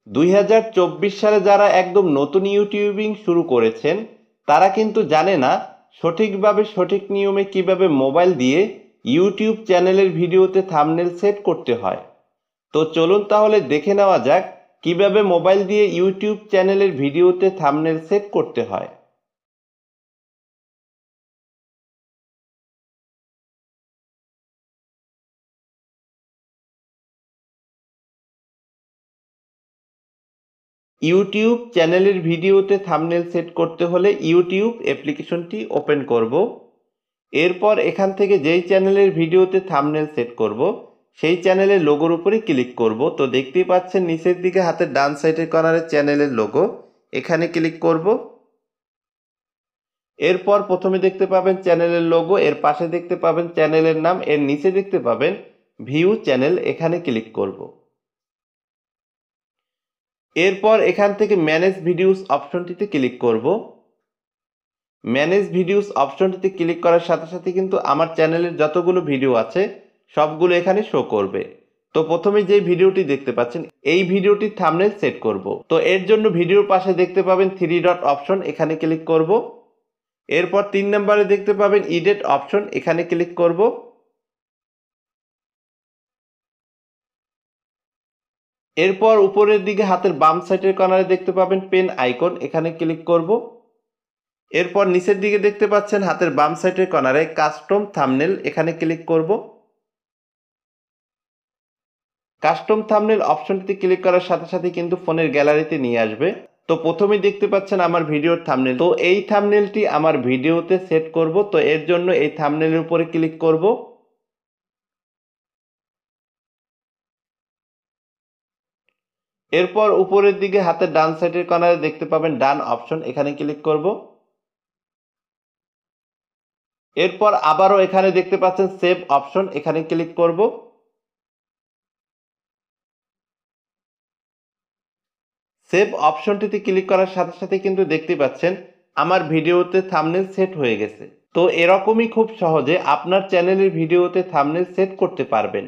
2024 সালে যারা একদম নতুন ইউটিউবিং শুরু করেছেন তারা কিন্তু জানে না সঠিকভাবে সঠিক নিয়মে কিভাবে মোবাইল দিয়ে ইউটিউব চ্যানেলের ভিডিওতে থাম্বনেল সেট করতে হয়। তো চলুন তাহলে দেখে নেওয়া যাক কিভাবে মোবাইল দিয়ে ইউটিউব চ্যানেলের ভিডিওতে থাম্বনেল সেট করতে হয়। ইউটিউব চ্যানেলের ভিডিওতে থাম্বনেল সেট করতে হলে ইউটিউব অ্যাপ্লিকেশনটি ওপেন করব। এরপর এখান থেকে যেই চ্যানেলের ভিডিওতে থাম্বনেল সেট করব সেই চ্যানেলের লোগোর উপরে ক্লিক করব। তো দেখতেই পাচ্ছেন নিচের দিকে হাতের ডান সাইডের কর্নারে চ্যানেলের লোগো, এখানে ক্লিক করব। এরপর প্রথমে দেখতে পাবেন চ্যানেলের লোগো, এর পাশে দেখতে পাবেন চ্যানেলের নাম, এর নিচে দেখতে পাবেন ভিউ চ্যানেল, এখানে ক্লিক করব। এরপর এখান থেকে ম্যানেজ ভিডিওস অপশনটিতে ক্লিক করব। ম্যানেজ ভিডিওস অপশনটিতে ক্লিক করার সাথে সাথে কিন্তু আমার চ্যানেলের যতগুলো ভিডিও আছে সবগুলো এখানে শো করবে। তো প্রথমে যে ভিডিওটি দেখতে পাচ্ছেন এই ভিডিওটির থাম্বনেল সেট করব। তো এর জন্য ভিডিওর পাশে দেখতে পাবেন 3 ডট অপশন, এখানে ক্লিক করব। এরপর 3 নম্বরে দেখতে পাবেন এডিট অপশন, এখানে ক্লিক করব। এরপর উপরের দিকে হাতের বাম সাইডের কর্নারে দেখতে পাবেন পেন আইকন, এখানে ক্লিক করব। এরপর নিচের দিকে দেখতে পাচ্ছেন হাতের বাম সাইডের কর্নারে কাস্টম থাম্বনেল, এখানে ক্লিক করব। কাস্টম থাম্বনেল অপশনটিতে ক্লিক করার সাথে সাথে কিন্তু ফোনের গ্যালারিতে নিয়ে আসবে। তো প্রথমেই দেখতে পাচ্ছেন আমার ভিডিওর থাম্বনেল। তো এই থাম্বনেলটি আমার ভিডিওতে সেট করব। তো এর জন্য এই থাম্বনেলের উপরে ক্লিক করব। এরপর উপরের দিকে হাতের ডান সাইডের কর্নারে দেখতে পাবেন ডান অপশন, এখানে ক্লিক করব। এরপর আবারও এখানে দেখতে পাচ্ছেন সেভ অপশন, এখানে ক্লিক করব। সেভ অপশনটিতে ক্লিক করার সাথে সাথে কিন্তু দেখতে পাচ্ছেন আমার ভিডিওতে থাম্বনেল সেট হয়ে গেছে। তো এরকমই খুব সহজে আপনার চ্যানেলের ভিডিওতে থাম্বনেল সেট করতে পারবেন।